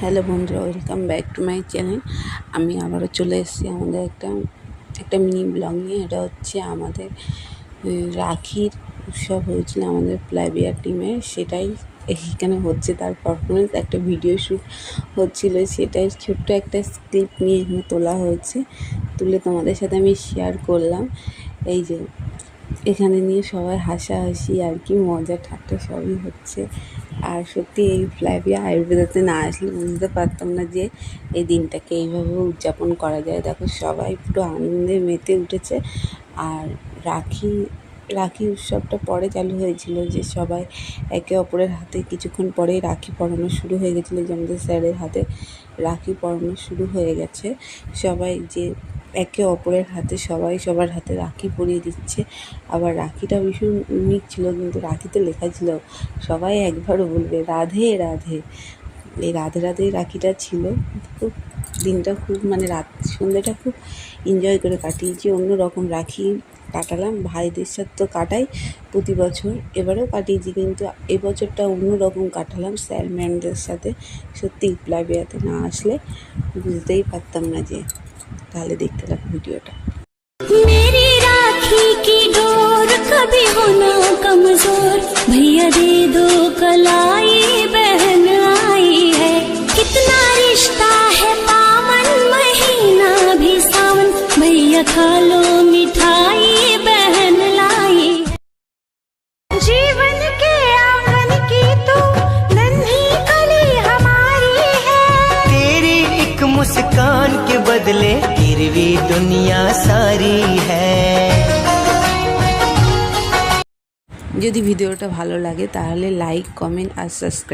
Hello বন্ধুরা, welcome back to my channel. আমি আবারও চলে এসেছি আমাদের একটা মিনি ব্লগ নিয়ে। এটা হচ্ছে আমাদের রাখির উৎসব হয়েছিল আমাদের প্লাবিয়া টিমের, সেটাই এখানে হচ্ছে। তার পারফরমেন্স একটা ভিডিও শ্যুট হচ্ছিল, সেটাই ছোট্ট একটা ক্লিপ নিয়ে এখানে তোলা হয়েছে, তুলে তোমাদের সাথে আমি শেয়ার করলাম। এই যে এখানে নিয়ে সবাই হাসাহাসি আর কি মজা ঠাট্টা সবই হচ্ছে। আর সত্যি এই প্লাবিয়া আয়ুর্বেদাতে না আসলে বুঝতে পারতাম না যে এই দিনটাকে এইভাবে উদযাপন করা যায়। দেখো সবাই পুরো আনন্দে মেতে উঠেছে। আর রাখি উৎসবটা পরে চালু হয়েছিল, যে সবাই একে অপরের হাতে কিছুক্ষণ পরেই রাখি পরানো শুরু হয়ে গেছিলো, যে আমাদের স্যারের হাতে রাখি পরানো শুরু হয়ে গেছে। সবাই যে একে অপরের হাতে সবাই সবার হাতে রাখি পরিয়ে দিচ্ছে। আবার রাখিটা ভীষণ ইউনিক ছিল, কিন্তু রাখিতে লেখা ছিল সবাই একবারও বলবে রাধে রাধে। এই রাধে রাধেই রাখিটা ছিল। খুব দিনটা খুব সন্ধ্যাটা খুব এনজয় করে কাটিয়েছি। অন্যরকম রাখি কাটালাম, ভাইদের সাথে তো কাটাই প্রতি বছর, এবারেও কাটিয়েছি, কিন্তু এবছরটা অন্যরকম কাটালাম স্যার ম্যামদের সাথে। সত্যি প্লাবিয়াতে না আসলে বুঝতেই পারতাম না যে। তাহলে দেখতে থাকো ভিডিওটা। मेरी राखी की डोर कभी हो ना कमजोर, भैया दे दो कलाई बहन आई है। कितना रिश्ता है पावन, महीना भी सावन, भैया खा लो मिठाई बहन लाई है। जीवन के आंगन की तू नन्ही कली हमारी है, तेरी एक मुस्कान के बदले गिरवी दुनिया सारी है। যদি ভিডিওটা ভালো লাগে তাহলে লাইক, কমেন্ট আর সাবস্ক্রাইব